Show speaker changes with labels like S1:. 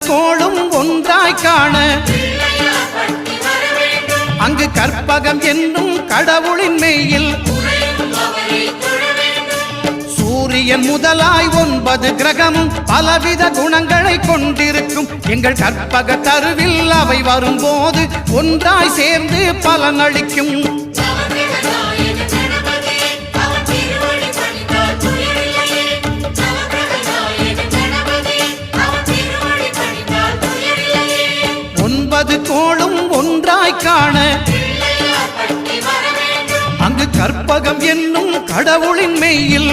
S1: கோளும் ஒன்றாய் காண அங்கு கற்பகம் என்னும் கடவுளின் மெய்யில் சூரியன் முதலாய் 9 கிரகமும் பலவித குணங்களை கொண்டிருக்கும் எங்கள் கற்பக தருவில் அவை வரும்போது ஒன்றாய் சேர்ந்து பலனளிக்கும். கோளும் ஒன்றாய் காண அங்கு கற்பகம் என்னும் கடவுளின் மெய்யில்